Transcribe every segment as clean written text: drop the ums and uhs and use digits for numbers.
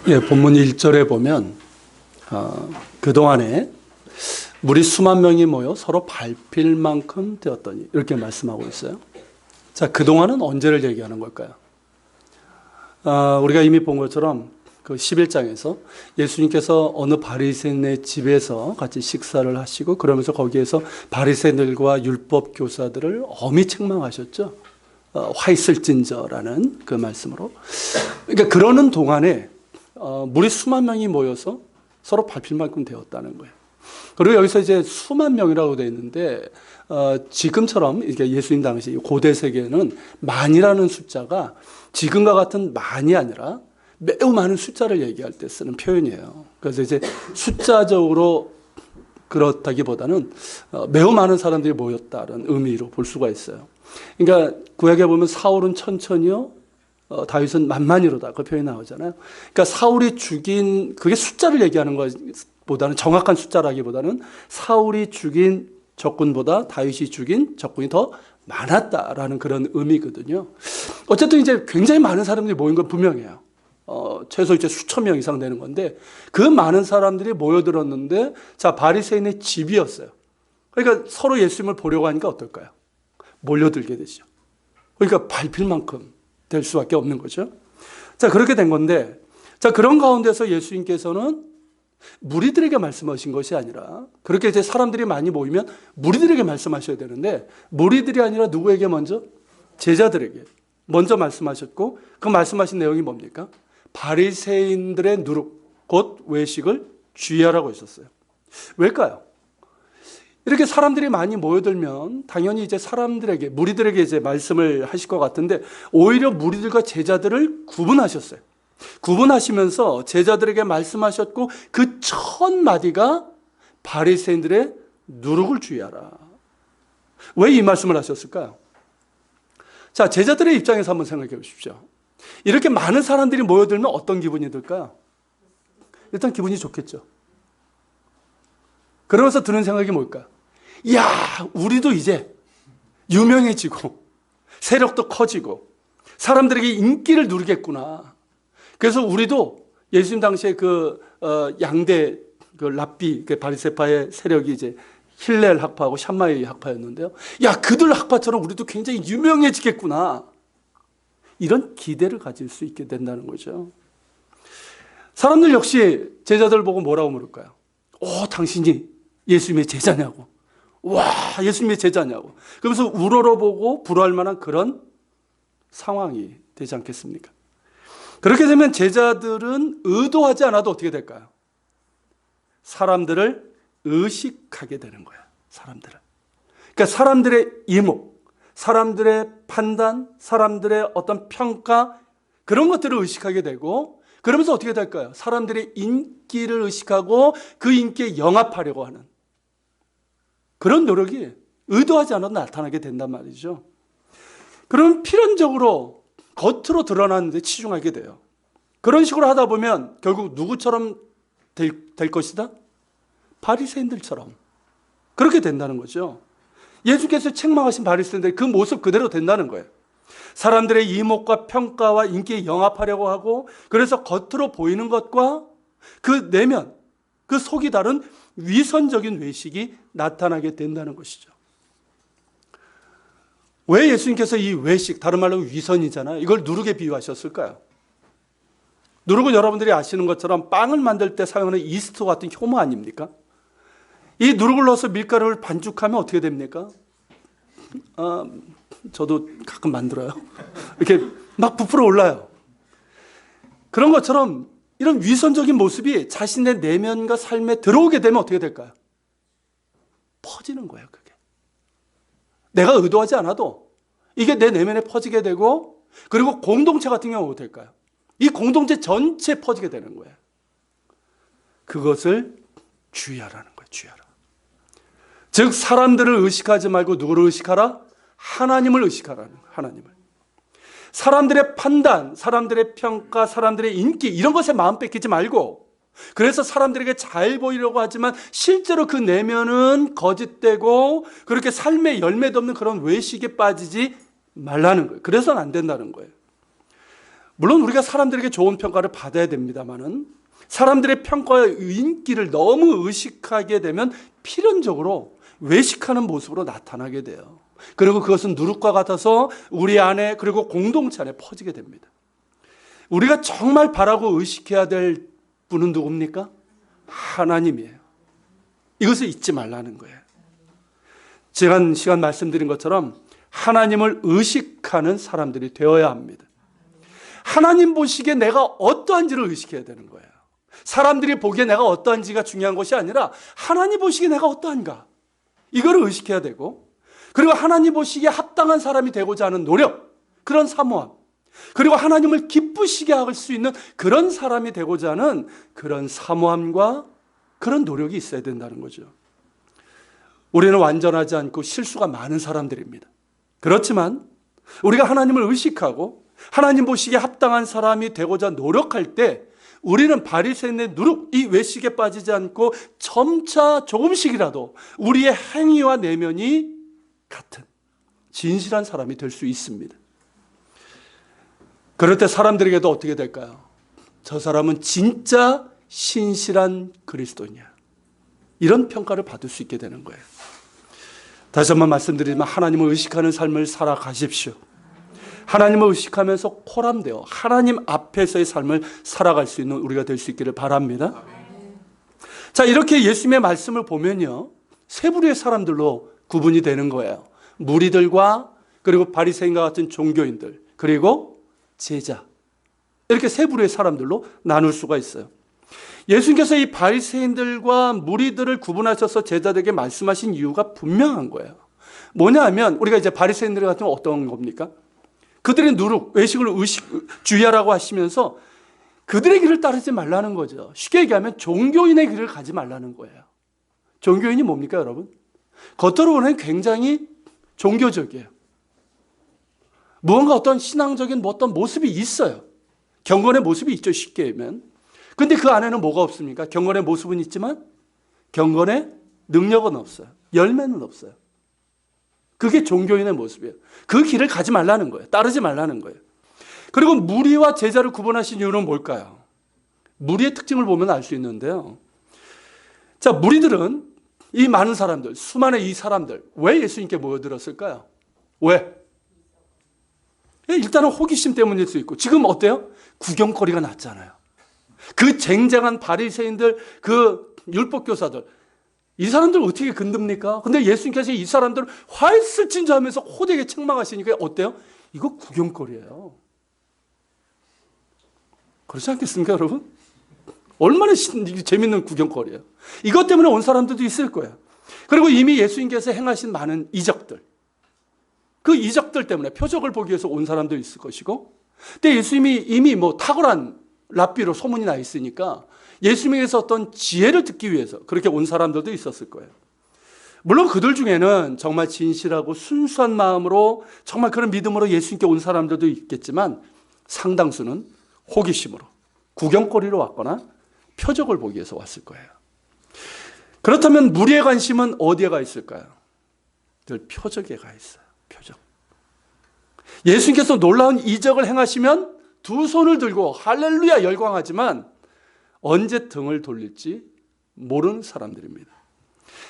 예, 본문 1절에 보면 그동안에 물이 수만 명이 모여 서로 밟힐 만큼 되었더니 이렇게 말씀하고 있어요. 자, 그동안은 언제를 얘기하는 걸까요? 우리가 이미 본 것처럼 그 11장에서 예수님께서 어느 바리새인의 집에서 같이 식사를 하시고 그러면서 거기에서 바리새인들과 율법 교사들을 엄히 책망하셨죠. 화 있을진저라는 그 말씀으로. 그러니까 그러는 동안에 물이 수만 명이 모여서 서로 밟힐 만큼 되었다는 거예요. 그리고 여기서 이제 수만 명이라고 되어 있는데 지금처럼 이게 예수님 당시 고대 세계는 만이라는 숫자가 지금과 같은 만이 아니라 매우 많은 숫자를 얘기할 때 쓰는 표현이에요. 그래서 이제 숫자적으로 그렇다기보다는 매우 많은 사람들이 모였다는 의미로 볼 수가 있어요. 그러니까 구약에 보면 사울은 천천히요, 다윗은 만만이로다 그 표현이 나오잖아요. 그러니까 사울이 죽인 그게 숫자를 얘기하는 것보다는 정확한 숫자라기보다는 사울이 죽인 적군보다 다윗이 죽인 적군이 더 많았다라는 그런 의미거든요. 어쨌든 이제 굉장히 많은 사람들이 모인 건 분명해요. 최소 이제 수천 명 이상 되는 건데 그 많은 사람들이 모여들었는데 자, 바리새인의 집이었어요. 그러니까 서로 예수님을 보려고 하니까 어떨까요? 몰려들게 되죠. 그러니까 밟힐 만큼 될 수밖에 없는 거죠. 자, 그렇게 된 건데 자, 그런 가운데서 예수님께서는 무리들에게 말씀하신 것이 아니라 그렇게 이제 사람들이 많이 모이면 무리들에게 말씀하셔야 되는데 무리들이 아니라 누구에게 먼저? 제자들에게 먼저 말씀하셨고 그 말씀하신 내용이 뭡니까? 바리새인들의 누룩 곧 외식을 주의하라고 했었어요. 왜일까요? 이렇게 사람들이 많이 모여들면 당연히 이제 사람들에게 무리들에게 이제 말씀을 하실 것 같은데 오히려 무리들과 제자들을 구분하셨어요. 구분하시면서 제자들에게 말씀하셨고 그 첫 마디가 바리새인들의 누룩을 주의하라. 왜 이 말씀을 하셨을까요? 자, 제자들의 입장에서 한번 생각해 보십시오. 이렇게 많은 사람들이 모여들면 어떤 기분이 들까요? 일단 기분이 좋겠죠. 그러면서 드는 생각이 뭘까요? 야, 우리도 이제 유명해지고 세력도 커지고 사람들에게 인기를 누리겠구나. 그래서 우리도 예수님 당시에 양대 랍비 바리새파의 세력이 이제 힐렐 학파하고 샴마이 학파였는데요. 야, 그들 학파처럼 우리도 굉장히 유명해지겠구나. 이런 기대를 가질 수 있게 된다는 거죠. 사람들 역시 제자들 보고 뭐라고 물을까요? 당신이 예수님의 제자냐고. 와, 예수님의 제자냐고. 그러면서 우러러보고 불화할 만한 그런 상황이 되지 않겠습니까? 그렇게 되면 제자들은 의도하지 않아도 어떻게 될까요? 사람들을 의식하게 되는 거예요. 사람들을. 그러니까 사람들의 이목, 사람들의 판단, 사람들의 어떤 평가 그런 것들을 의식하게 되고 그러면서 어떻게 될까요? 사람들의 인기를 의식하고 그 인기에 영합하려고 하는 그런 노력이 의도하지 않아도 나타나게 된단 말이죠. 그럼 필연적으로 겉으로 드러나는 데 치중하게 돼요. 그런 식으로 하다 보면 결국 누구처럼 될 것이다? 바리새인들처럼 그렇게 된다는 거죠. 예수께서 책망하신 바리새인들 그 모습 그대로 된다는 거예요. 사람들의 이목과 평가와 인기에 영합하려고 하고 그래서 겉으로 보이는 것과 그 내면, 그 속이 다른 위선적인 외식이 나타나게 된다는 것이죠. 왜 예수님께서 이 외식, 다른 말로 위선이잖아요. 이걸 누룩에 비유하셨을까요? 누룩은 여러분들이 아시는 것처럼 빵을 만들 때 사용하는 이스트 같은 효모 아닙니까? 이 누룩을 넣어서 밀가루를 반죽하면 어떻게 됩니까? 저도 가끔 만들어요. 이렇게 막 부풀어 올라요. 그런 것처럼 이런 위선적인 모습이 자신의 내면과 삶에 들어오게 되면 어떻게 될까요? 퍼지는 거예요, 그게. 내가 의도하지 않아도 이게 내 내면에 퍼지게 되고 그리고 공동체 같은 경우는 어떻게 될까요? 이 공동체 전체에 퍼지게 되는 거예요. 그것을 주의하라는 거예요, 주의하라. 즉 사람들을 의식하지 말고 누구를 의식하라? 하나님을 의식하라는 거예요, 하나님을. 사람들의 판단, 사람들의 평가, 사람들의 인기 이런 것에 마음 뺏기지 말고 그래서 사람들에게 잘 보이려고 하지만 실제로 그 내면은 거짓되고 그렇게 삶의 열매도 없는 그런 외식에 빠지지 말라는 거예요. 그래서는 안 된다는 거예요. 물론 우리가 사람들에게 좋은 평가를 받아야 됩니다만은 사람들의 평가와 인기를 너무 의식하게 되면 필연적으로 외식하는 모습으로 나타나게 돼요. 그리고 그것은 누룩과 같아서 우리 안에 그리고 공동체 안에 퍼지게 됩니다. 우리가 정말 바라고 의식해야 될 분은 누굽니까? 하나님이에요. 이것을 잊지 말라는 거예요. 지난 시간 말씀드린 것처럼 하나님을 의식하는 사람들이 되어야 합니다. 하나님 보시기에 내가 어떠한지를 의식해야 되는 거예요. 사람들이 보기에 내가 어떠한지가 중요한 것이 아니라 하나님 보시기에 내가 어떠한가, 이거를 의식해야 되고, 그리고 하나님 보시기에 합당한 사람이 되고자 하는 노력, 그런 사모함, 그리고 하나님을 기쁘시게 할 수 있는 그런 사람이 되고자 하는 그런 사모함과 그런 노력이 있어야 된다는 거죠. 우리는 완전하지 않고 실수가 많은 사람들입니다. 그렇지만 우리가 하나님을 의식하고 하나님 보시기에 합당한 사람이 되고자 노력할 때 우리는 바리새인의 누룩, 이 외식에 빠지지 않고 점차 조금씩이라도 우리의 행위와 내면이 같은 진실한 사람이 될 수 있습니다. 그럴 때 사람들에게도 어떻게 될까요? 저 사람은 진짜 신실한 그리스도냐, 이런 평가를 받을 수 있게 되는 거예요. 다시 한번 말씀드리지만 하나님을 의식하는 삶을 살아가십시오. 하나님을 의식하면서 포함되어 하나님 앞에서의 삶을 살아갈 수 있는 우리가 될 수 있기를 바랍니다. 자, 이렇게 예수님의 말씀을 보면요, 세 부류의 사람들로 구분이 되는 거예요. 무리들과 그리고 바리새인과 같은 종교인들, 그리고 제자, 이렇게 세 부류의 사람들로 나눌 수가 있어요. 예수님께서 이 바리새인들과 무리들을 구분하셔서 제자들에게 말씀하신 이유가 분명한 거예요. 뭐냐 하면 우리가 이제 바리새인들 같은 건 어떤 겁니까? 그들의 누룩, 외식을 주의하라고 하시면서 그들의 길을 따르지 말라는 거죠. 쉽게 얘기하면 종교인의 길을 가지 말라는 거예요. 종교인이 뭡니까, 여러분? 겉으로 보면 굉장히 종교적이에요. 무언가 어떤 신앙적인 어떤 모습이 있어요. 경건의 모습이 있죠, 쉽게 얘기하면. 근데 그 안에는 뭐가 없습니까? 경건의 모습은 있지만 경건의 능력은 없어요. 열매는 없어요. 그게 종교인의 모습이에요. 그 길을 가지 말라는 거예요. 따르지 말라는 거예요. 그리고 무리와 제자를 구분하신 이유는 뭘까요? 무리의 특징을 보면 알 수 있는데요. 자, 무리들은 이 많은 사람들, 수많은 이 사람들, 왜 예수님께 모여들었을까요? 왜? 일단은 호기심 때문일 수 있고, 지금 어때요? 구경거리가 났잖아요. 그 쟁쟁한 바리새인들, 그 율법교사들, 이 사람들 어떻게 건듭니까? 근데 예수님께서 이 사람들을 활슬진자하면서 호되게 책망하시니까 어때요? 이거 구경거리예요. 그렇지 않겠습니까, 여러분? 얼마나 재밌는 구경거리예요. 이것 때문에 온 사람들도 있을 거예요. 그리고 이미 예수님께서 행하신 많은 이적들, 그 이적들 때문에 표적을 보기 위해서 온 사람도 있을 것이고, 근데 예수님이 이미 탁월한 랍비로 소문이 나 있으니까 예수님에게서 어떤 지혜를 듣기 위해서 그렇게 온 사람들도 있었을 거예요. 물론 그들 중에는 정말 진실하고 순수한 마음으로 정말 그런 믿음으로 예수님께 온 사람들도 있겠지만 상당수는 호기심으로 구경거리로 왔거나 표적을 보기 위해서 왔을 거예요. 그렇다면 무리의 관심은 어디에 가 있을까요? 늘 표적에 가 있어요. 표적. 예수님께서 놀라운 이적을 행하시면 두 손을 들고 할렐루야 열광하지만 언제 등을 돌릴지 모르는 사람들입니다.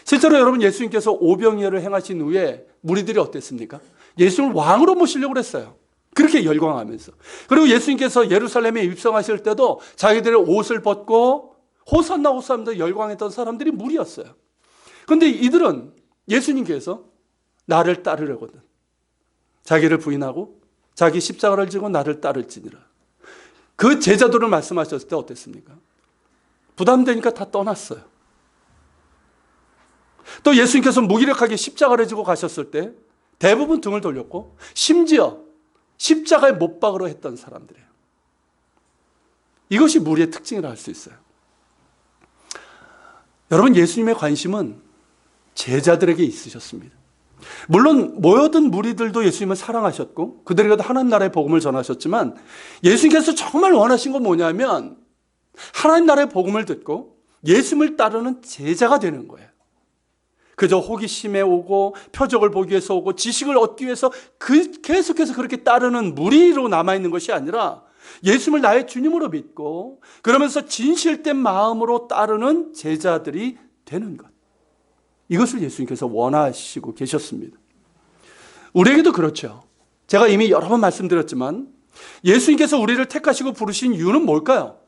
실제로 여러분, 예수님께서 오병이어를 행하신 후에 무리들이 어땠습니까? 예수님을 왕으로 모시려고 했어요. 그렇게 열광하면서. 그리고 예수님께서 예루살렘에 입성하실 때도 자기들의 옷을 벗고 호산나 호산나 열광했던 사람들이 무리였어요. 그런데 이들은 예수님께서 나를 따르려거든, 자기를 부인하고 자기 십자가를 지고 나를 따를지니라, 그 제자들을 말씀하셨을 때 어땠습니까? 부담되니까 다 떠났어요. 또 예수님께서 무기력하게 십자가를 지고 가셨을 때 대부분 등을 돌렸고, 심지어 십자가에 못 박으러 했던 사람들이에요. 이것이 무리의 특징이라 할 수 있어요. 여러분, 예수님의 관심은 제자들에게 있으셨습니다. 물론 모여든 무리들도 예수님을 사랑하셨고 그들에게도 하나님 나라의 복음을 전하셨지만, 예수님께서 정말 원하신 건 뭐냐면 하나님 나라의 복음을 듣고 예수님을 따르는 제자가 되는 거예요. 그저 호기심에 오고 표적을 보기 위해서 오고 지식을 얻기 위해서 계속해서 그렇게 따르는 무리로 남아있는 것이 아니라 예수님을 나의 주님으로 믿고 그러면서 진실된 마음으로 따르는 제자들이 되는 것. 이것을 예수님께서 원하시고 계셨습니다. 우리에게도 그렇죠. 제가 이미 여러 번 말씀드렸지만 예수님께서 우리를 택하시고 부르신 이유는 뭘까요?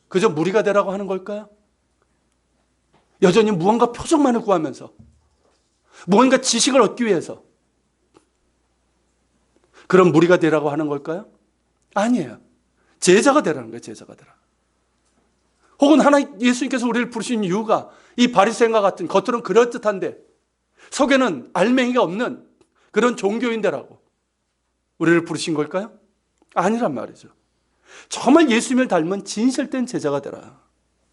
그저 무리가 되라고 하는 걸까요? 여전히 무언가 표적만을 구하면서 무언가 지식을 얻기 위해서 그런 무리가 되라고 하는 걸까요? 아니에요. 제자가 되라는 거예요. 제자가 되라. 혹은 예수님께서 우리를 부르신 이유가 이 바리새인과 같은 겉으로는 그럴듯한데 속에는 알맹이가 없는 그런 종교인들하고 우리를 부르신 걸까요? 아니란 말이죠. 정말 예수님을 닮은 진실된 제자가 되라.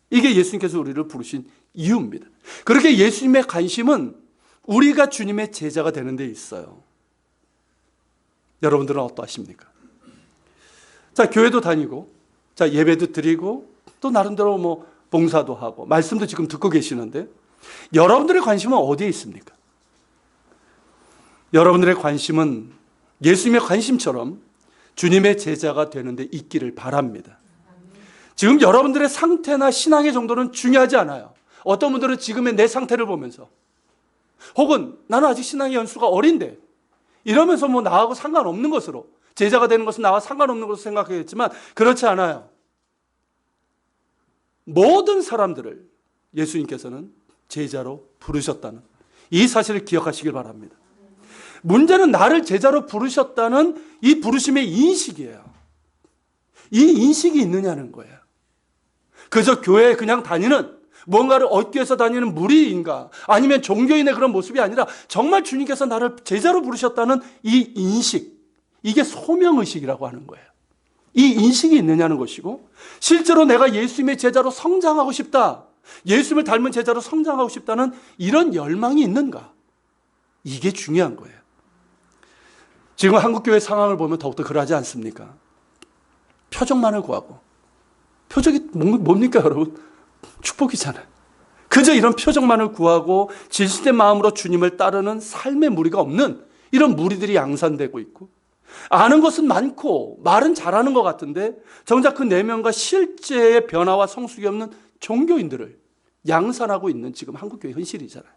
이게 예수님께서 우리를 부르신 이유입니다. 그렇게 예수님의 관심은 우리가 주님의 제자가 되는 데 있어요. 여러분들은 어떠하십니까? 자, 교회도 다니고, 자, 예배도 드리고, 또 나름대로 봉사도 하고, 말씀도 지금 듣고 계시는데, 여러분들의 관심은 어디에 있습니까? 여러분들의 관심은 예수님의 관심처럼 주님의 제자가 되는 데 있기를 바랍니다. 지금 여러분들의 상태나 신앙의 정도는 중요하지 않아요. 어떤 분들은 지금의 내 상태를 보면서, 혹은 나는 아직 신앙의 연수가 어린데, 이러면서 나하고 상관없는 것으로, 제자가 되는 것은 나와 상관없는 것으로 생각하겠지만 그렇지 않아요. 모든 사람들을 예수님께서는 제자로 부르셨다는 이 사실을 기억하시길 바랍니다. 문제는 나를 제자로 부르셨다는 이 부르심의 인식이에요. 이 인식이 있느냐는 거예요. 그저 교회에 그냥 다니는, 뭔가를 얻기 위해서 다니는 무리인가, 아니면 종교인의 그런 모습이 아니라 정말 주님께서 나를 제자로 부르셨다는 이 인식, 이게 소명의식이라고 하는 거예요. 이 인식이 있느냐는 것이고, 실제로 내가 예수님의 제자로 성장하고 싶다, 예수님을 닮은 제자로 성장하고 싶다는 이런 열망이 있는가, 이게 중요한 거예요. 지금 한국교회 상황을 보면 더욱더 그러하지 않습니까? 표적만을 구하고, 표적이 뭡니까 여러분? 축복이잖아요. 그저 이런 표적만을 구하고 진실된 마음으로 주님을 따르는 삶의 무리가 없는 이런 무리들이 양산되고 있고, 아는 것은 많고 말은 잘하는 것 같은데 정작 그 내면과 실제의 변화와 성숙이 없는 종교인들을 양산하고 있는 지금 한국교회 현실이잖아요.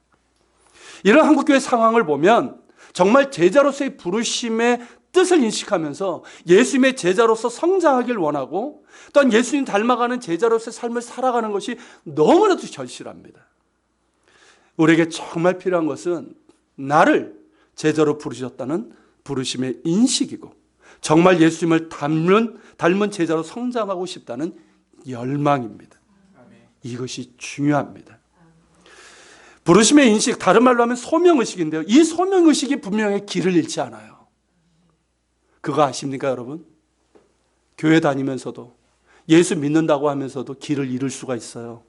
이런 한국교회 상황을 보면 정말 제자로서의 부르심의 뜻을 인식하면서 예수님의 제자로서 성장하길 원하고, 또한 예수님 닮아가는 제자로서의 삶을 살아가는 것이 너무나도 절실합니다. 우리에게 정말 필요한 것은 나를 제자로 부르셨다는 부르심의 인식이고, 정말 예수님을 닮은 제자로 성장하고 싶다는 열망입니다. 이것이 중요합니다. 부르심의 인식, 다른 말로 하면 소명의식인데요. 이 소명의식이 분명히 길을 잃지 않아요. 그거 아십니까 여러분? 교회 다니면서도 예수 믿는다고 하면서도 길을 잃을 수가 있어요.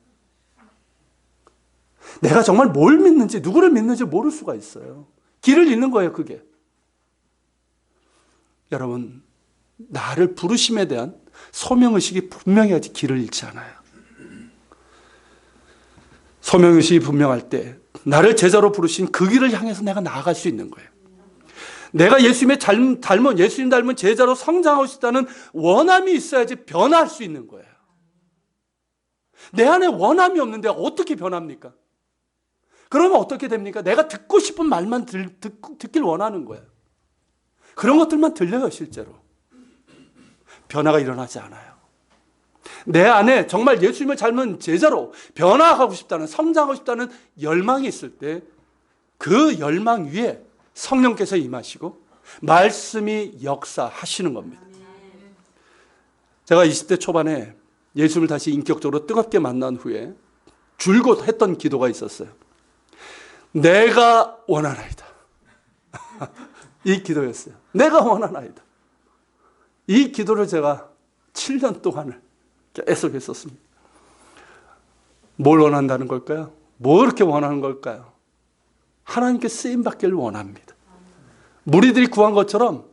내가 정말 뭘 믿는지, 누구를 믿는지 모를 수가 있어요. 길을 잃는 거예요, 그게. 여러분, 나를 부르심에 대한 소명의식이 분명해야지 길을 잃지 않아요. 소명의식이 분명할 때 나를 제자로 부르신 그 길을 향해서 내가 나아갈 수 있는 거예요. 내가 예수님 닮은 제자로 성장하고 싶다는 원함이 있어야지 변화할 수 있는 거예요. 내 안에 원함이 없는데 어떻게 변합니까? 그러면 어떻게 됩니까? 내가 듣고 싶은 말만 듣길 원하는 거예요. 그런 것들만 들려요, 실제로. 변화가 일어나지 않아요. 내 안에 정말 예수님을 닮은 제자로 변화하고 싶다는, 성장하고 싶다는 열망이 있을 때 그 열망 위에 성령께서 임하시고 말씀이 역사하시는 겁니다. 제가 20대 초반에 예수님을 다시 인격적으로 뜨겁게 만난 후에 줄곧 했던 기도가 있었어요. 내가 원하나이다. 이 기도였어요. 내가 원하나이다. 이 기도를 제가 7년 동안을 계속 했었습니다. 뭘 원한다는 걸까요? 뭐 그렇게 원하는 걸까요? 하나님께 쓰임받기를 원합니다. 무리들이 구한 것처럼,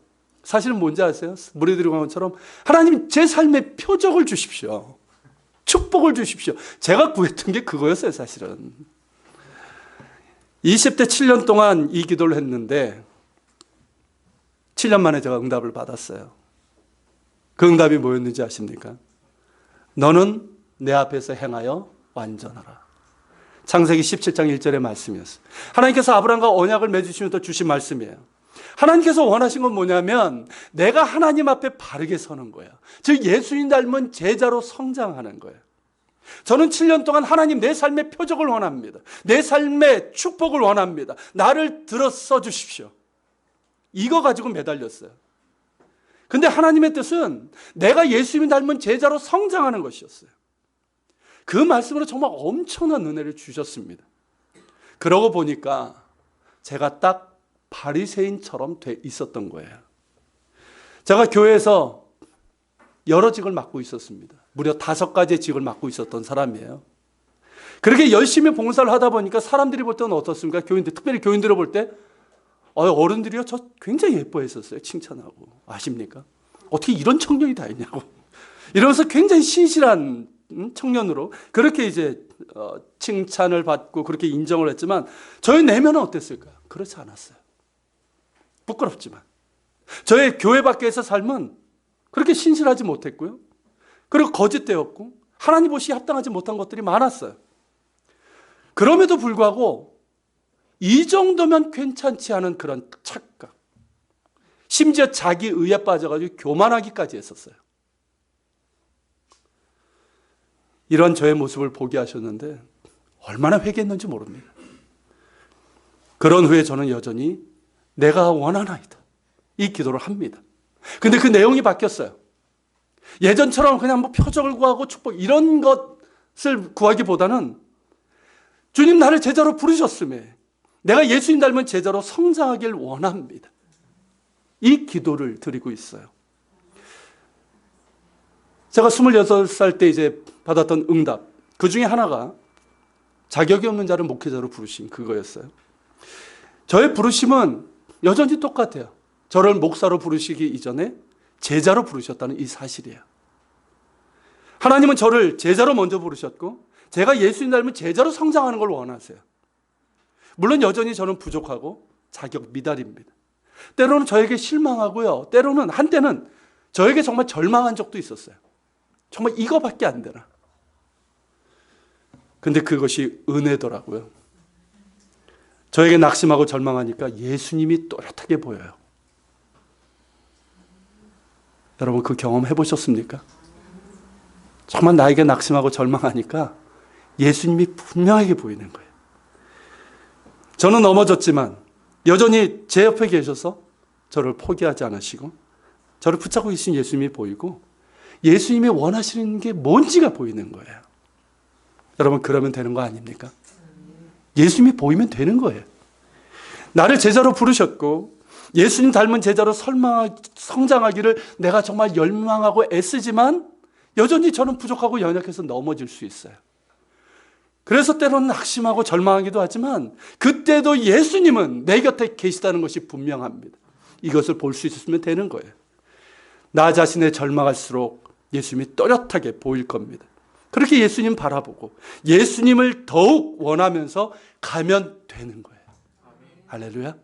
사실은 뭔지 아세요? 무리들이 구한 것처럼 하나님 제 삶에 표적을 주십시오. 축복을 주십시오. 제가 구했던 게 그거였어요, 사실은. 20대 7년 동안 이 기도를 했는데 7년 만에 제가 응답을 받았어요. 그 응답이 뭐였는지 아십니까? 너는 내 앞에서 행하여 완전하라. 창세기 17장 1절의 말씀이었어요. 하나님께서 아브라함과 언약을 맺으시면서 주신 말씀이에요. 하나님께서 원하신 건 뭐냐면 내가 하나님 앞에 바르게 서는 거예요. 즉 예수님 닮은 제자로 성장하는 거예요. 저는 7년 동안 하나님 내 삶의 표적을 원합니다. 내 삶의 축복을 원합니다. 나를 들어 써주십시오. 이거 가지고 매달렸어요. 근데 하나님의 뜻은 내가 예수님 닮은 제자로 성장하는 것이었어요. 그 말씀으로 정말 엄청난 은혜를 주셨습니다. 그러고 보니까 제가 딱 바리새인처럼 돼 있었던 거예요. 제가 교회에서 여러 직을 맡고 있었습니다. 무려 5가지의 직을 맡고 있었던 사람이에요. 그렇게 열심히 봉사를 하다 보니까 사람들이 볼 때는 어떻습니까? 교인들, 특별히 교인들을 볼 때 어른들이요, 저 굉장히 예뻐했었어요. 칭찬하고. 아십니까? 어떻게 이런 청년이 다 있냐고. 이러면서 굉장히 신실한 청년으로 그렇게 이제 칭찬을 받고 그렇게 인정을 했지만 저의 내면은 어땠을까요? 그렇지 않았어요. 부끄럽지만. 저의 교회 밖에서 삶은 그렇게 신실하지 못했고요. 그리고 거짓되었고 하나님 보시기에 합당하지 못한 것들이 많았어요. 그럼에도 불구하고 이 정도면 괜찮지 않은 그런 착각, 심지어 자기 의에 빠져가지고 교만하기까지 했었어요. 이런 저의 모습을 보게 하셨는데 얼마나 회개했는지 모릅니다. 그런 후에 저는 여전히 내가 원하나이다 이 기도를 합니다. 근데 그 내용이 바뀌었어요. 예전처럼 그냥 뭐 표적을 구하고 축복 이런 것을 구하기보다는 주님 나를 제자로 부르셨음에 내가 예수님 닮은 제자로 성장하길 원합니다. 이 기도를 드리고 있어요. 제가 26살 때 이제 받았던 응답, 그 중에 하나가 자격이 없는 자를 목회자로 부르신 그거였어요. 저의 부르심은 여전히 똑같아요. 저를 목사로 부르시기 이전에 제자로 부르셨다는 이 사실이에요. 하나님은 저를 제자로 먼저 부르셨고 제가 예수님 닮은 제자로 성장하는 걸 원하세요. 물론 여전히 저는 부족하고 자격 미달입니다. 때로는 저에게 실망하고요. 때로는 한때는 저에게 정말 절망한 적도 있었어요. 정말 이거밖에 안 되나. 근데 그것이 은혜더라고요. 저에게 낙심하고 절망하니까 예수님이 또렷하게 보여요. 여러분 그 경험 해보셨습니까? 정말 나에게 낙심하고 절망하니까 예수님이 분명하게 보이는 거예요. 저는 넘어졌지만 여전히 제 옆에 계셔서 저를 포기하지 않으시고 저를 붙잡고 계신 예수님이 보이고 예수님이 원하시는 게 뭔지가 보이는 거예요. 여러분 그러면 되는 거 아닙니까? 예수님이 보이면 되는 거예요. 나를 제자로 부르셨고 예수님 닮은 제자로 성장하기를 내가 정말 열망하고 애쓰지만 여전히 저는 부족하고 연약해서 넘어질 수 있어요. 그래서 때로는 낙심하고 절망하기도 하지만 그때도 예수님은 내 곁에 계시다는 것이 분명합니다. 이것을 볼 수 있으면 되는 거예요. 나 자신의 절망할수록 예수님이 또렷하게 보일 겁니다. 그렇게 예수님 바라보고 예수님을 더욱 원하면서 가면 되는 거예요. 할렐루야.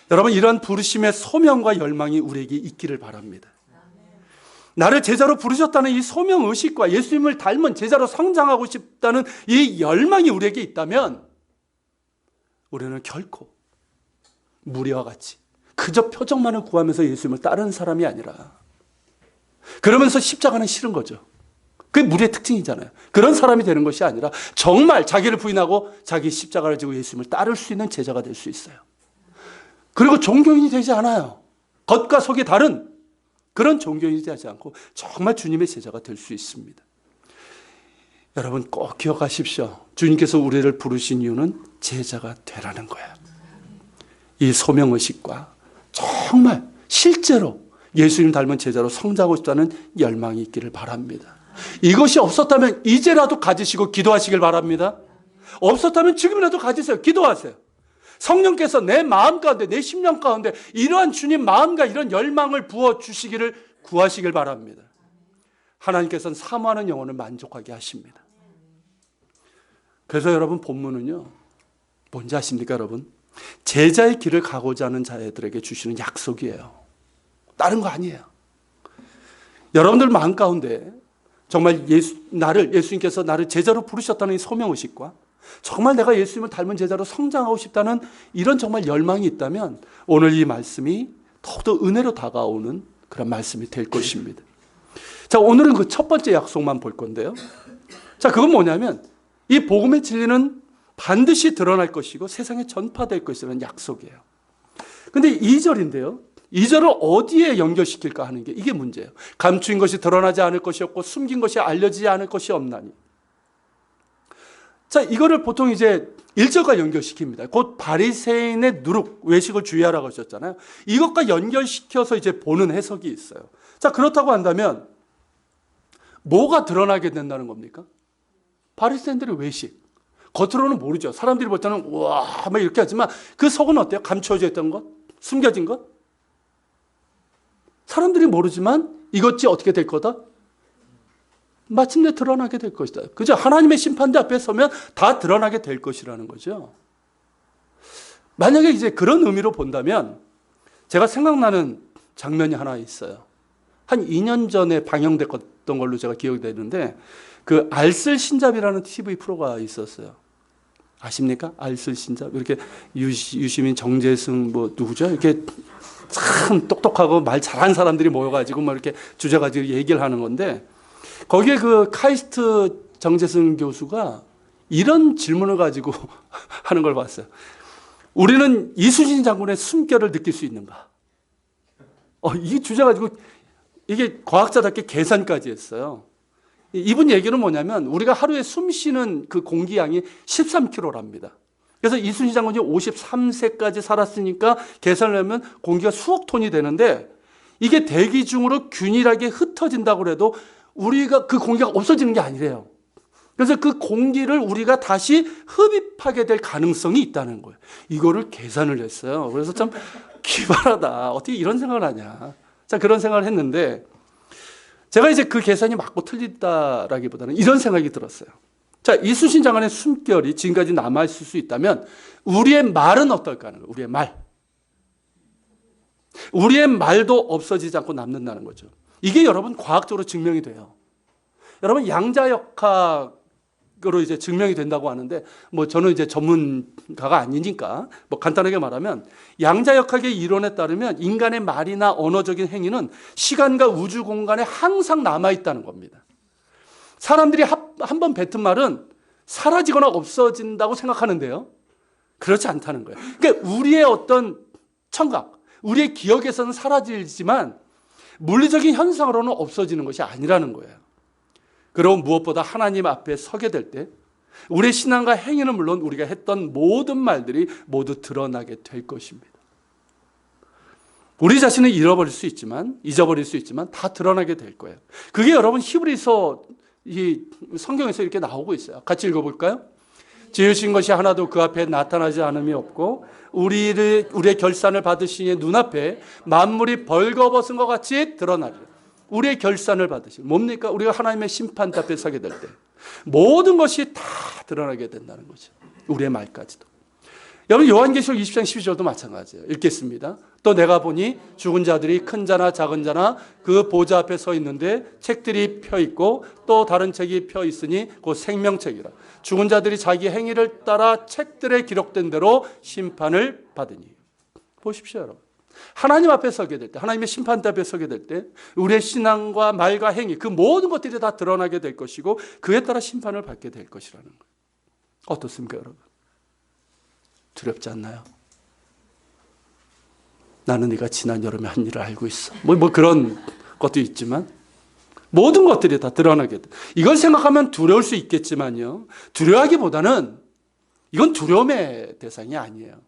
여러분 이런 부르심의 소명과 열망이 우리에게 있기를 바랍니다. 나를 제자로 부르셨다는 이 소명의식과 예수님을 닮은 제자로 성장하고 싶다는 이 열망이 우리에게 있다면 우리는 결코 무리와 같이 그저 표적만을 구하면서 예수님을 따르는 사람이 아니라 그러면서 십자가는 싫은 거죠. 그게 무리의 특징이잖아요. 그런 사람이 되는 것이 아니라 정말 자기를 부인하고 자기 십자가를 지고 예수님을 따를 수 있는 제자가 될 수 있어요. 그리고 종교인이 되지 않아요. 겉과 속이 다른 그런 종교인이 되지 않고 정말 주님의 제자가 될 수 있습니다. 여러분 꼭 기억하십시오. 주님께서 우리를 부르신 이유는 제자가 되라는 거예요. 이 소명의식과 정말 실제로 예수님 닮은 제자로 성장하고 싶다는 열망이 있기를 바랍니다. 이것이 없었다면 이제라도 가지시고 기도하시길 바랍니다. 없었다면 지금이라도 가지세요. 기도하세요. 성령께서 내 마음 가운데 내 심령 가운데 이러한 주님 마음과 이런 열망을 부어주시기를 구하시길 바랍니다. 하나님께서는 사모하는 영혼을 만족하게 하십니다. 그래서 여러분 본문은요 뭔지 아십니까 여러분? 제자의 길을 가고자 하는 자들에게 주시는 약속이에요. 다른 거 아니에요. 여러분들 마음 가운데 정말 예수님께서 나를 제자로 부르셨다는 이 소명의식과 정말 내가 예수님을 닮은 제자로 성장하고 싶다는 이런 정말 열망이 있다면 오늘 이 말씀이 더욱더 은혜로 다가오는 그런 말씀이 될 것입니다. 자, 오늘은 그 첫 번째 약속만 볼 건데요. 자, 그건 뭐냐면 이 복음의 진리는 반드시 드러날 것이고 세상에 전파될 것이라는 약속이에요. 근데 2절인데요. 2절을 어디에 연결시킬까 하는 게 이게 문제예요. 감추인 것이 드러나지 않을 것이 없고 숨긴 것이 알려지지 않을 것이 없나니. 자, 이거를 보통 이제 1절과 연결시킵니다. 곧 바리새인의 누룩, 외식을 주의하라고 하셨잖아요. 이것과 연결시켜서 이제 보는 해석이 있어요. 자, 그렇다고 한다면 뭐가 드러나게 된다는 겁니까? 바리새인들의 외식. 겉으로는 모르죠. 사람들이 볼 때는 우와 막 이렇게 하지만 그 속은 어때요? 감춰져 있던 것? 숨겨진 것? 사람들이 모르지만 이것이 어떻게 될 거다? 마침내 드러나게 될 것이다. 그죠? 하나님의 심판대 앞에 서면 다 드러나게 될 것이라는 거죠. 만약에 이제 그런 의미로 본다면 제가 생각나는 장면이 하나 있어요. 한 2년 전에 방영됐던 걸로 제가 기억이 되는데 그 알쓸신잡이라는 TV 프로가 있었어요. 아십니까? 알쓸신잡. 이렇게 유시민, 정재승 뭐 누구죠? 이렇게 참 똑똑하고 말 잘하는 사람들이 모여가지고 뭐 이렇게 주제 가지고 얘기를 하는 건데 거기에 그 카이스트 정재승 교수가 이런 질문을 가지고 하는 걸 봤어요. 우리는 이순신 장군의 숨결을 느낄 수 있는가? 이 주제 가지고 이게 과학자답게 계산까지 했어요. 이분 얘기는 뭐냐면 우리가 하루에 숨 쉬는 그 공기양이 13kg랍니다. 그래서 이순신 장군이 53세까지 살았으니까 계산을 하면 공기가 수억 톤이 되는데 이게 대기 중으로 균일하게 흩어진다고 해도 우리가 그 공기가 없어지는 게 아니래요. 그래서 그 공기를 우리가 다시 흡입하게 될 가능성이 있다는 거예요. 이거를 계산을 했어요. 그래서 참 기발하다. 어떻게 이런 생각을 하냐. 자, 그런 생각을 했는데 제가 이제 그 계산이 맞고 틀리다라기보다는 이런 생각이 들었어요. 자, 이순신 장군의 숨결이 지금까지 남아있을 수 있다면 우리의 말은 어떨까 하는 거예요. 우리의 말. 우리의 말도 없어지지 않고 남는다는 거죠. 이게 여러분 과학적으로 증명이 돼요. 여러분 양자역학으로 이제 증명이 된다고 하는데 뭐 저는 이제 전문가가 아니니까 뭐 간단하게 말하면 양자역학의 이론에 따르면 인간의 말이나 언어적인 행위는 시간과 우주 공간에 항상 남아있다는 겁니다. 사람들이 한 번 뱉은 말은 사라지거나 없어진다고 생각하는데요. 그렇지 않다는 거예요. 그러니까 우리의 어떤 청각, 우리의 기억에서는 사라지지만 물리적인 현상으로는 없어지는 것이 아니라는 거예요. 그리고 무엇보다 하나님 앞에 서게 될 때 우리의 신앙과 행위는 물론 우리가 했던 모든 말들이 모두 드러나게 될 것입니다. 우리 자신을 잊어버릴 수 있지만 다 드러나게 될 거예요. 그게 여러분 히브리서 이 성경에서 이렇게 나오고 있어요. 같이 읽어볼까요? 지으신 것이 하나도 그 앞에 나타나지 않음이 없고 우리의 결산을 받으시니 눈앞에 만물이 벌거벗은 것 같이 드러나리라. 우리의 결산을 받으시 뭡니까? 우리가 하나님의 심판 앞에 서게 될 때 모든 것이 다 드러나게 된다는 거죠. 우리의 말까지도. 여러분 요한계시록 20장 12절도 마찬가지예요. 읽겠습니다. 또 내가 보니 죽은 자들이 큰 자나 작은 자나 그 보좌 앞에 서 있는데 책들이 펴 있고 또 다른 책이 펴 있으니 곧 생명책이라. 죽은 자들이 자기 행위를 따라 책들에 기록된 대로 심판을 받으니. 보십시오 여러분. 하나님 앞에 서게 될 때, 하나님의 심판대 앞에 서게 될 때 우리의 신앙과 말과 행위 그 모든 것들이 다 드러나게 될 것이고 그에 따라 심판을 받게 될 것이라는 거예요. 어떻습니까 여러분? 두렵지 않나요? 나는 네가 지난 여름에 한 일을 알고 있어. 뭐 그런 것도 있지만 모든 것들이 다 드러나게 돼. 이걸 생각하면 두려울 수 있겠지만요. 두려워하기보다는 이건 두려움의 대상이 아니에요.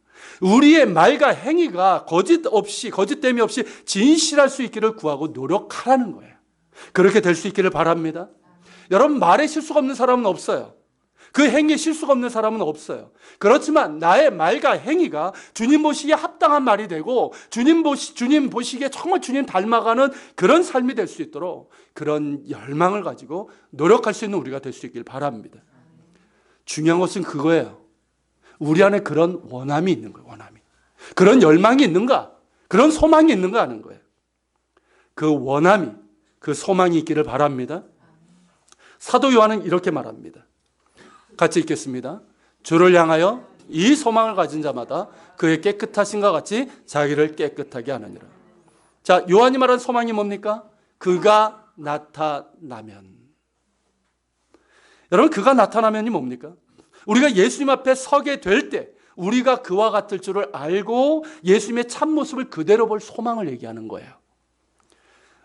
우리의 말과 행위가 거짓됨이 없이 진실할 수 있기를 구하고 노력하라는 거예요. 그렇게 될 수 있기를 바랍니다. 여러분 말에 실수가 없는 사람은 없어요. 그 행위에 실수가 없는 사람은 없어요. 그렇지만 나의 말과 행위가 주님 보시기에 합당한 말이 되고 주님 보시기에 정말 주님 닮아가는 그런 삶이 될 수 있도록 그런 열망을 가지고 노력할 수 있는 우리가 될 수 있길 바랍니다. 중요한 것은 그거예요. 우리 안에 그런 원함이 있는 거예요. 원함이. 그런 열망이 있는가? 그런 소망이 있는가 하는 거예요. 그 원함이 그 소망이 있기를 바랍니다. 사도 요한은 이렇게 말합니다. 같이 읽겠습니다. 주를 향하여 이 소망을 가진 자마다 그의 깨끗하신과 같이 자기를 깨끗하게 하느니라. 자, 요한이 말한 소망이 뭡니까? 그가 나타나면. 여러분, 그가 나타나면이 뭡니까? 우리가 예수님 앞에 서게 될 때 우리가 그와 같을 줄을 알고 예수님의 참모습을 그대로 볼 소망을 얘기하는 거예요.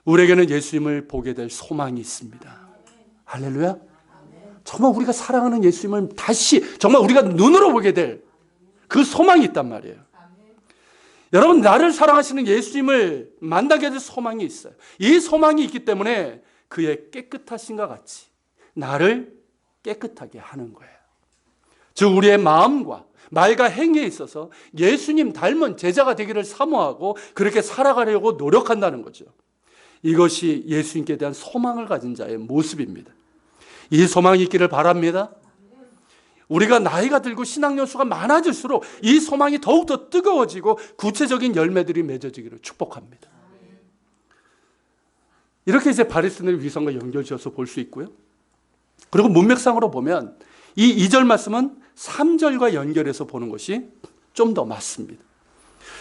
우리에게는 예수님을 보게 될 소망이 있습니다. 할렐루야. 정말 우리가 사랑하는 예수님을 다시 정말 우리가 눈으로 보게 될 그 소망이 있단 말이에요. 여러분, 나를 사랑하시는 예수님을 만나게 될 소망이 있어요. 이 소망이 있기 때문에 그의 깨끗하신과 같이 나를 깨끗하게 하는 거예요. 즉 우리의 마음과 말과 행위에 있어서 예수님 닮은 제자가 되기를 사모하고 그렇게 살아가려고 노력한다는 거죠. 이것이 예수님께 대한 소망을 가진 자의 모습입니다. 이 소망이 있기를 바랍니다. 우리가 나이가 들고 신앙연수가 많아질수록 이 소망이 더욱더 뜨거워지고 구체적인 열매들이 맺어지기를 축복합니다. 이렇게 이제 바리새인의 위선과 연결지어서 볼 수 있고요. 그리고 문맥상으로 보면 이 2절 말씀은 3절과 연결해서 보는 것이 좀 더 맞습니다.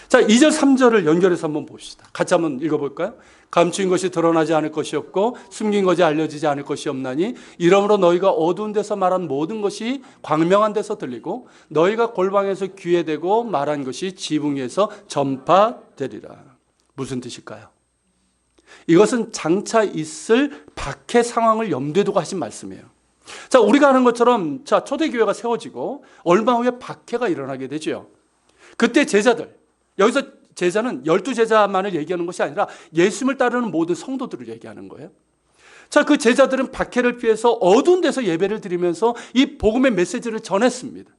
자, 2절 3절을 연결해서 한번 봅시다. 같이 한번 읽어볼까요? 감추인 것이 드러나지 않을 것이 없고 숨긴 것이 알려지지 않을 것이 없나니 이러므로 너희가 어두운 데서 말한 모든 것이 광명한 데서 들리고 너희가 골방에서 귀에 대고 말한 것이 지붕 위에서 전파되리라. 무슨 뜻일까요? 이것은 장차 있을 박해 상황을 염두에 두고 하신 말씀이에요. 자, 우리가 아는 것처럼 자, 초대교회가 세워지고 얼마 후에 박해가 일어나게 되죠. 그때 제자들, 여기서 제자는 12제자만을 얘기하는 것이 아니라 예수님을 따르는 모든 성도들을 얘기하는 거예요. 자, 그 제자들은 박해를 피해서 어두운 데서 예배를 드리면서 이 복음의 메시지를 전했습니다.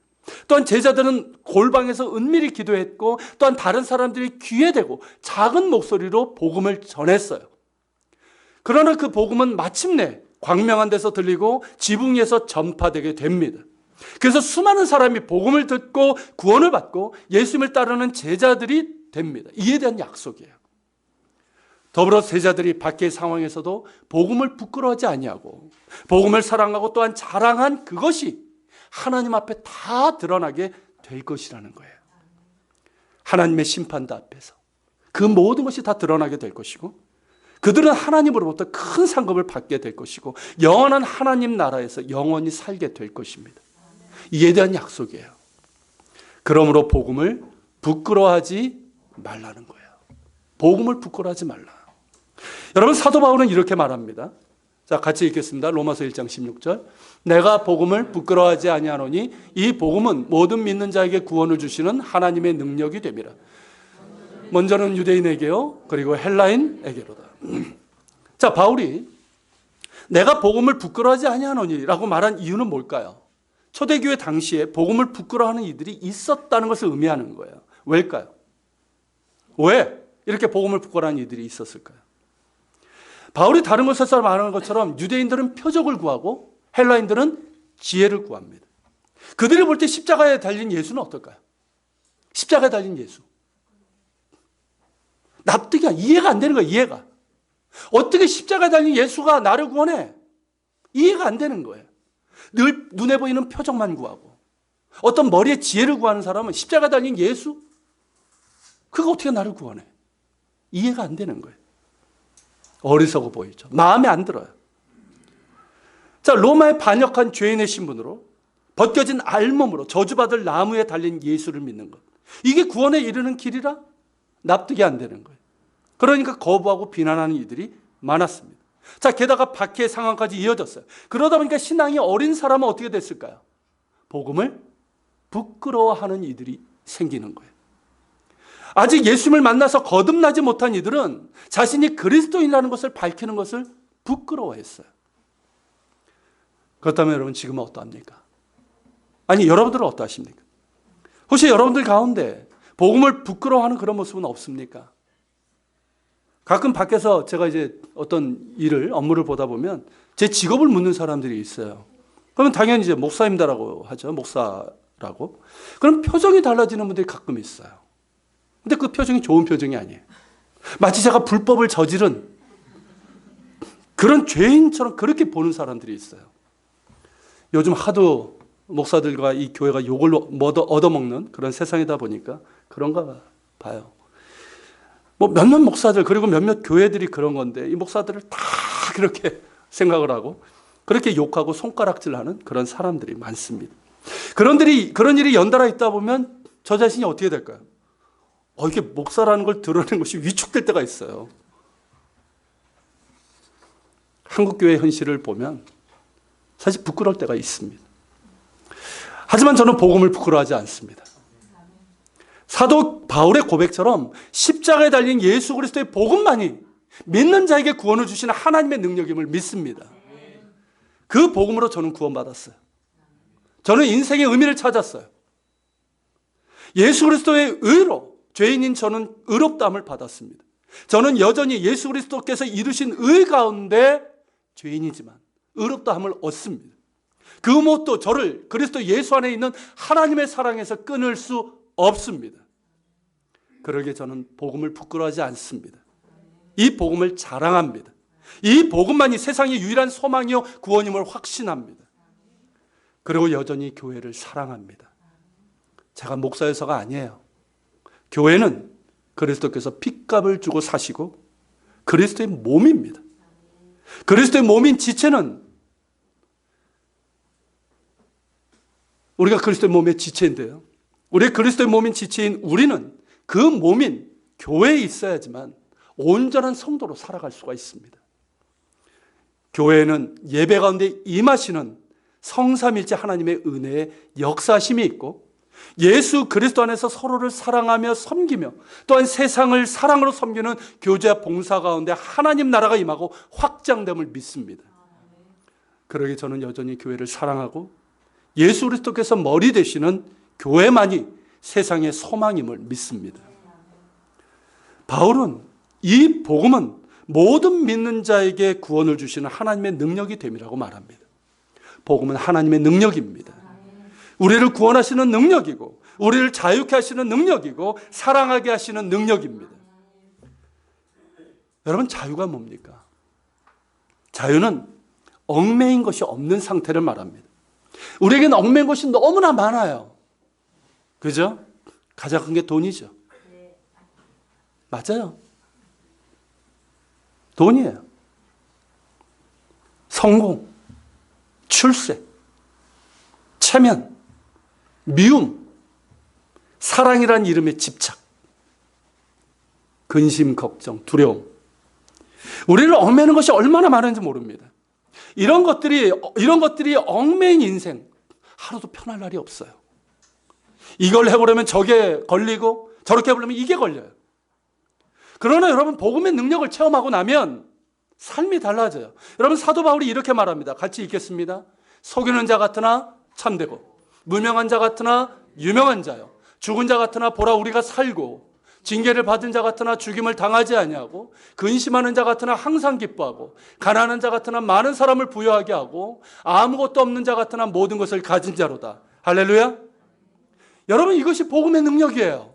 또한 제자들은 골방에서 은밀히 기도했고 또한 다른 사람들이 귀에 대고 작은 목소리로 복음을 전했어요. 그러나 그 복음은 마침내 광명한 데서 들리고 지붕 위에서 전파되게 됩니다. 그래서 수많은 사람이 복음을 듣고 구원을 받고 예수님을 따르는 제자들이 됩니다. 이에 대한 약속이에요. 더불어 제자들이 박해의 상황에서도 복음을 부끄러워하지 아니하고 복음을 사랑하고 또한 자랑한 그것이 하나님 앞에 다 드러나게 될 것이라는 거예요. 하나님의 심판대 앞에서 그 모든 것이 다 드러나게 될 것이고 그들은 하나님으로부터 큰 상급을 받게 될 것이고 영원한 하나님 나라에서 영원히 살게 될 것입니다. 이에 대한 약속이에요. 그러므로 복음을 부끄러워하지 말라는 거예요. 복음을 부끄러워하지 말라. 여러분, 사도 바울은 이렇게 말합니다. 자, 같이 읽겠습니다. 로마서 1장 16절. 내가 복음을 부끄러워하지 아니하노니 이 복음은 모든 믿는 자에게 구원을 주시는 하나님의 능력이 됨이라. 먼저는 유대인에게요, 그리고 헬라인에게로다. 자, 바울이 내가 복음을 부끄러워하지 아니하노니라고 말한 이유는 뭘까요? 초대교회 당시에 복음을 부끄러워하는 이들이 있었다는 것을 의미하는 거예요. 왜일까요? 왜 이렇게 복음을 부끄러워하는 이들이 있었을까요? 바울이 다른 곳에서 말하는 것처럼 유대인들은 표적을 구하고 헬라인들은 지혜를 구합니다. 그들이 볼 때 십자가에 달린 예수는 어떨까요? 십자가에 달린 예수. 납득이 이해가 안 되는 거예요. 이해가. 어떻게 십자가에 달린 예수가 나를 구원해? 이해가 안 되는 거예요. 늘 눈에 보이는 표적만 구하고 어떤 머리에 지혜를 구하는 사람은 십자가에 달린 예수? 그가 어떻게 나를 구원해? 이해가 안 되는 거예요. 어리석어 보이죠. 마음에 안 들어요. 자, 로마에 반역한 죄인의 신분으로 벗겨진 알몸으로 저주받을 나무에 달린 예수를 믿는 것. 이게 구원에 이르는 길이라? 납득이 안 되는 거예요. 그러니까 거부하고 비난하는 이들이 많았습니다. 자, 게다가 박해의 상황까지 이어졌어요. 그러다 보니까 신앙이 어린 사람은 어떻게 됐을까요? 복음을 부끄러워하는 이들이 생기는 거예요. 아직 예수님을 만나서 거듭나지 못한 이들은 자신이 그리스도인이라는 것을 밝히는 것을 부끄러워했어요. 그렇다면 여러분 지금은 어떠합니까? 아니, 여러분들은 어떠하십니까? 혹시 여러분들 가운데 복음을 부끄러워하는 그런 모습은 없습니까? 가끔 밖에서 제가 이제 어떤 업무를 보다 보면 제 직업을 묻는 사람들이 있어요. 그러면 당연히 이제 목사입니다라고 하죠. 목사라고. 그럼 표정이 달라지는 분들이 가끔 있어요. 근데 그 표정이 좋은 표정이 아니에요. 마치 제가 불법을 저지른 그런 죄인처럼 그렇게 보는 사람들이 있어요. 요즘 하도 목사들과 이 교회가 욕을 얻어먹는 그런 세상이다 보니까 그런가 봐요. 뭐 몇몇 목사들 그리고 몇몇 교회들이 그런 건데 이 목사들을 다 그렇게 생각을 하고 그렇게 욕하고 손가락질하는 그런 사람들이 많습니다. 그런 일이 연달아 있다 보면 저 자신이 어떻게 될까요? 이게 목사라는 걸 드러내는 것이 위축될 때가 있어요. 한국교회 현실을 보면 사실 부끄러울 때가 있습니다. 하지만 저는 복음을 부끄러워하지 않습니다. 사도 바울의 고백처럼 십자가에 달린 예수 그리스도의 복음만이 믿는 자에게 구원을 주시는 하나님의 능력임을 믿습니다. 그 복음으로 저는 구원받았어요. 저는 인생의 의미를 찾았어요. 예수 그리스도의 의로 죄인인 저는 의롭다함을 받았습니다. 저는 여전히 예수 그리스도께서 이루신 의 가운데 죄인이지만 의롭다함을 얻습니다. 그 무엇도 저를 그리스도 예수 안에 있는 하나님의 사랑에서 끊을 수 없습니다. 그러기에 저는 복음을 부끄러워하지 않습니다. 이 복음을 자랑합니다. 이 복음만이 세상의 유일한 소망이요 구원임을 확신합니다. 그리고 여전히 교회를 사랑합니다. 제가 목사여서가 아니에요. 교회는 그리스도께서 핏값을 주고 사시고 그리스도의 몸입니다. 그리스도의 몸인 지체는 우리가 그리스도의 몸의 지체인데요. 우리 그리스도의 몸인 지체인 우리는 그 몸인 교회에 있어야지만 온전한 성도로 살아갈 수가 있습니다. 교회는 예배 가운데 임하시는 성삼일체 하나님의 은혜의 역사심이 있고 예수 그리스도 안에서 서로를 사랑하며 섬기며 또한 세상을 사랑으로 섬기는 교제와 봉사 가운데 하나님 나라가 임하고 확장됨을 믿습니다. 그러기에 저는 여전히 교회를 사랑하고 예수 그리스도께서 머리 되시는 교회만이 세상의 소망임을 믿습니다. 바울은 이 복음은 모든 믿는 자에게 구원을 주시는 하나님의 능력이 됨이라고 말합니다. 복음은 하나님의 능력입니다. 우리를 구원하시는 능력이고 우리를 자유케 하시는 능력이고 사랑하게 하시는 능력입니다. 여러분, 자유가 뭡니까? 자유는 얽매인 것이 없는 상태를 말합니다. 우리에게는 얽매인 것이 너무나 많아요. 그죠? 가장 큰 게 돈이죠. 맞아요. 돈이에요. 성공, 출세, 체면, 미움, 사랑이란 이름의 집착, 근심, 걱정, 두려움. 우리를 얽매는 것이 얼마나 많은지 모릅니다. 이런 것들이 얽매인 인생, 하루도 편할 날이 없어요. 이걸 해보려면 저게 걸리고 저렇게 해보려면 이게 걸려요. 그러나 여러분, 복음의 능력을 체험하고 나면 삶이 달라져요. 여러분, 사도 바울이 이렇게 말합니다. 같이 읽겠습니다. 속이는 자 같으나 참되고 무명한 자 같으나 유명한 자요, 죽은 자 같으나 보라 우리가 살고, 징계를 받은 자 같으나 죽임을 당하지 아니하고, 근심하는 자 같으나 항상 기뻐하고, 가난한 자 같으나 많은 사람을 부유하게 하고, 아무것도 없는 자 같으나 모든 것을 가진 자로다. 할렐루야. 여러분, 이것이 복음의 능력이에요.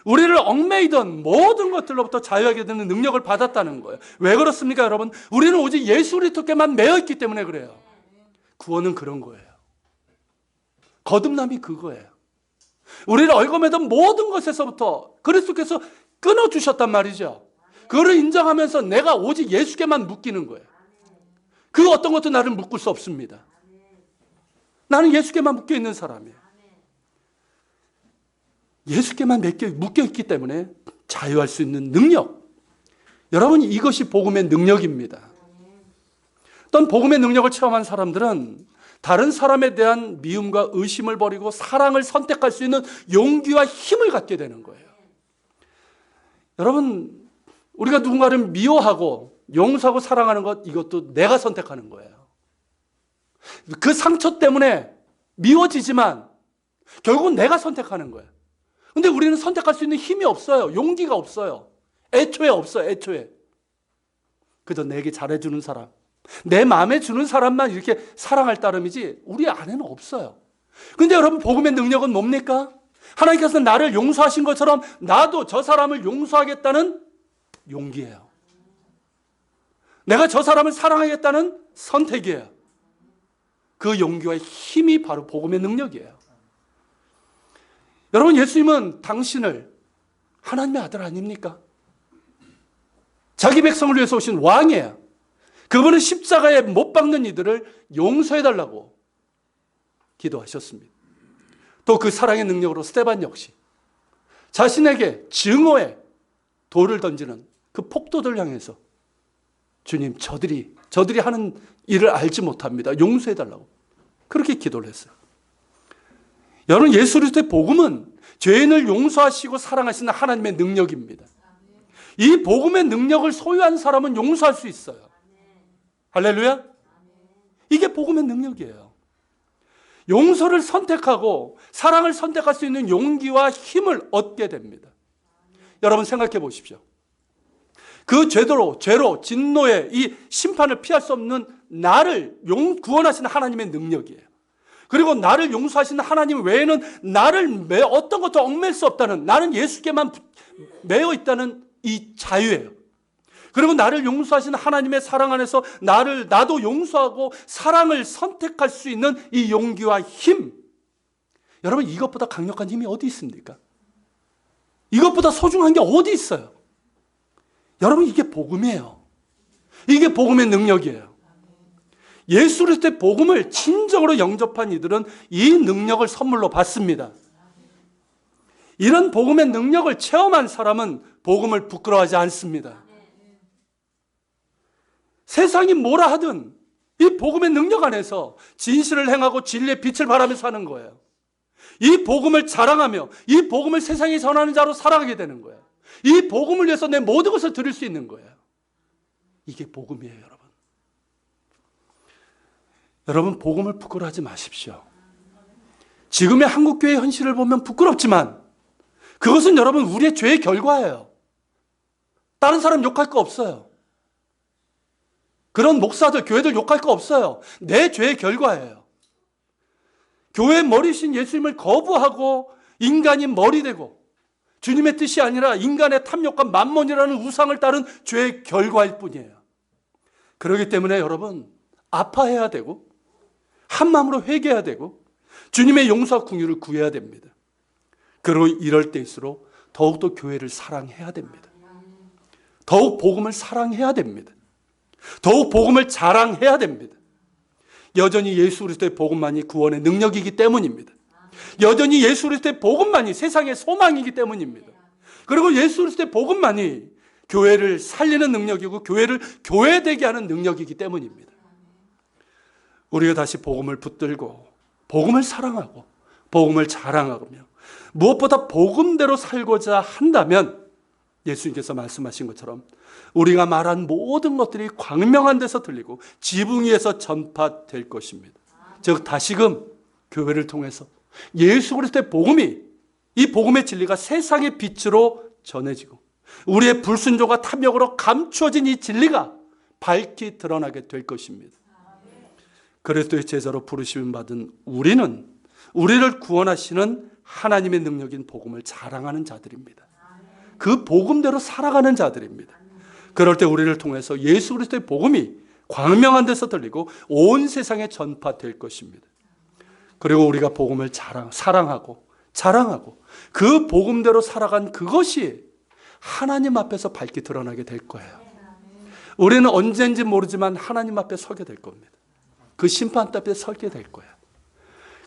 우리를 얽매이던 모든 것들로부터 자유하게 되는 능력을 받았다는 거예요. 왜 그렇습니까, 여러분? 우리는 오직 예수 그리스도께만 매여 있기 때문에 그래요. 구원은 그런 거예요. 거듭남이 그거예요. 우리를 얽어매던 모든 것에서부터 그리스도께서 끊어주셨단 말이죠. 그거를 인정하면서 내가 오직 예수께만 묶이는 거예요. 그 어떤 것도 나를 묶을 수 없습니다. 나는 예수께만 묶여있는 사람이에요. 예수께만 묶여있기 때문에 자유할 수 있는 능력. 여러분, 이것이 복음의 능력입니다. 어떤 복음의 능력을 체험한 사람들은 다른 사람에 대한 미움과 의심을 버리고 사랑을 선택할 수 있는 용기와 힘을 갖게 되는 거예요. 여러분, 우리가 누군가를 미워하고 용서하고 사랑하는 것, 이것도 내가 선택하는 거예요. 그 상처 때문에 미워지지만 결국은 내가 선택하는 거예요. 근데 우리는 선택할 수 있는 힘이 없어요. 용기가 없어요. 애초에 없어요. 애초에. 그저 내게 잘해주는 사람, 내 마음에 주는 사람만 이렇게 사랑할 따름이지 우리 안에는 없어요. 근데 여러분, 복음의 능력은 뭡니까? 하나님께서 나를 용서하신 것처럼 나도 저 사람을 용서하겠다는 용기예요. 내가 저 사람을 사랑하겠다는 선택이에요. 그 용기와 힘이 바로 복음의 능력이에요. 여러분, 예수님은 당신을 하나님의 아들 아닙니까? 자기 백성을 위해서 오신 왕이에요. 그분은 십자가에 못 박는 이들을 용서해달라고 기도하셨습니다. 또 그 사랑의 능력으로 스데반 역시 자신에게 증오의 돌을 던지는 그 폭도들 향해서 주님, 저들이 하는 일을 알지 못합니다. 용서해달라고 그렇게 기도를 했어요. 여러분, 예수 그리스도의 복음은 죄인을 용서하시고 사랑하시는 하나님의 능력입니다. 이 복음의 능력을 소유한 사람은 용서할 수 있어요. 할렐루야. 이게 복음의 능력이에요. 용서를 선택하고 사랑을 선택할 수 있는 용기와 힘을 얻게 됩니다. 여러분, 생각해 보십시오. 그 죄로 진노의 이 심판을 피할 수 없는 나를 구원하시는 하나님의 능력이에요. 그리고 나를 용서하시는 하나님 외에는 나를 어떤 것도 얽맬 수 없다는, 나는 예수께만 매여 있다는 이 자유예요. 그리고 나를 용서하시는 하나님의 사랑 안에서 나도 용서하고 사랑을 선택할 수 있는 이 용기와 힘. 여러분, 이것보다 강력한 힘이 어디 있습니까? 이것보다 소중한 게 어디 있어요? 여러분, 이게 복음이에요. 이게 복음의 능력이에요. 예수 그리스도의 복음을 진정으로 영접한 이들은 이 능력을 선물로 받습니다. 이런 복음의 능력을 체험한 사람은 복음을 부끄러워하지 않습니다. 세상이 뭐라 하든 이 복음의 능력 안에서 진실을 행하고 진리의 빛을 발하며 사는 거예요. 이 복음을 자랑하며 이 복음을 세상에 전하는 자로 살아가게 되는 거예요. 이 복음을 위해서 내 모든 것을 드릴 수 있는 거예요. 이게 복음이에요, 여러분. 여러분, 복음을 부끄러워하지 마십시오. 지금의 한국교회의 현실을 보면 부끄럽지만 그것은 여러분 우리의 죄의 결과예요. 다른 사람 욕할 거 없어요. 그런 목사들, 교회들 욕할 거 없어요. 내 죄의 결과예요. 교회의 머리신 예수님을 거부하고 인간이 머리 되고 주님의 뜻이 아니라 인간의 탐욕과 만몬이라는 우상을 따른 죄의 결과일 뿐이에요. 그렇기 때문에 여러분, 아파해야 되고 한 마음으로 회개해야 되고 주님의 용서와 긍휼을 구해야 됩니다. 그리고 이럴 때일수록 더욱더 교회를 사랑해야 됩니다. 더욱 복음을 사랑해야 됩니다. 더욱 복음을 자랑해야 됩니다. 여전히 예수 그리스도의 복음만이 구원의 능력이기 때문입니다. 여전히 예수 그리스도의 복음만이 세상의 소망이기 때문입니다. 그리고 예수 그리스도의 복음만이 교회를 살리는 능력이고 교회를 교회되게 하는 능력이기 때문입니다. 우리가 다시 복음을 붙들고 복음을 사랑하고 복음을 자랑하며 무엇보다 복음대로 살고자 한다면 예수님께서 말씀하신 것처럼 우리가 말한 모든 것들이 광명한 데서 들리고 지붕 위에서 전파될 것입니다. 즉 다시금 교회를 통해서 예수 그리스도의 복음이, 이 복음의 진리가 세상의 빛으로 전해지고 우리의 불순종과 탐욕으로 감추어진 이 진리가 밝히 드러나게 될 것입니다. 그리스도의 제자로 부르심을 받은 우리는 우리를 구원하시는 하나님의 능력인 복음을 자랑하는 자들입니다. 그 복음대로 살아가는 자들입니다. 그럴 때 우리를 통해서 예수 그리스도의 복음이 광명한 데서 들리고 온 세상에 전파될 것입니다. 그리고 우리가 복음을 사랑하고 자랑하고 그 복음대로 살아간 그것이 하나님 앞에서 밝게 드러나게 될 거예요. 우리는 언제인지 모르지만 하나님 앞에 서게 될 겁니다. 그 심판 앞에 서게 될 거예요.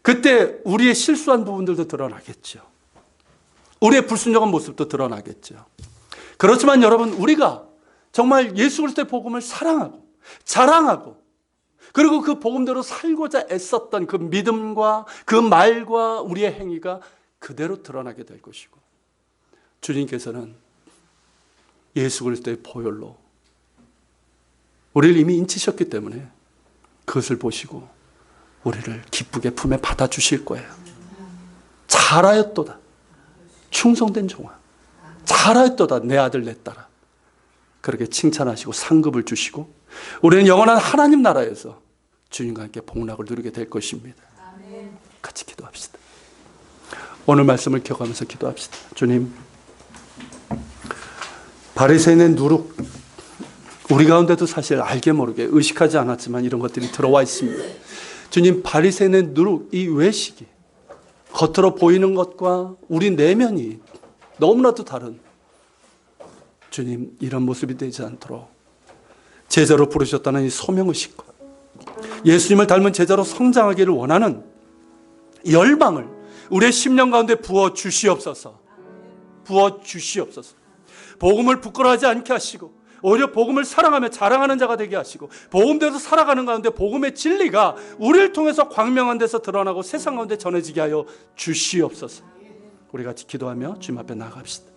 그때 우리의 실수한 부분들도 드러나겠죠. 우리의 불순종한 모습도 드러나겠죠. 그렇지만 여러분, 우리가 정말 예수 그리스도의 복음을 사랑하고 자랑하고 그리고 그 복음대로 살고자 애썼던 그 믿음과 그 말과 우리의 행위가 그대로 드러나게 될 것이고, 주님께서는 예수 그리스도의 보혈로 우리를 이미 인치셨기 때문에 그것을 보시고 우리를 기쁘게 품에 받아주실 거예요. 잘하였도다 충성된 종아, 잘하였도다 내 아들 내 딸아, 그렇게 칭찬하시고 상급을 주시고 우리는 영원한 하나님 나라에서 주님과 함께 복락을 누리게 될 것입니다. 같이 기도합시다. 오늘 말씀을 기억하면서 기도합시다. 주님, 바리새인의 누룩, 우리 가운데도 사실 알게 모르게 의식하지 않았지만 이런 것들이 들어와 있습니다. 주님, 바리새인의 누룩, 이 외식이 겉으로 보이는 것과 우리 내면이 너무나도 다른, 주님, 이런 모습이 되지 않도록 제자로 부르셨다는 이 소명의식과 예수님을 닮은 제자로 성장하기를 원하는 열망을 우리의 심령 가운데 부어 주시옵소서. 부어 주시옵소서. 복음을 부끄러워하지 않게 하시고 오히려 복음을 사랑하며 자랑하는 자가 되게 하시고 복음대로 살아가는 가운데 복음의 진리가 우리를 통해서 광명한 데서 드러나고 세상 가운데 전해지게 하여 주시옵소서. 우리 같이 기도하며 주님 앞에 나아갑시다.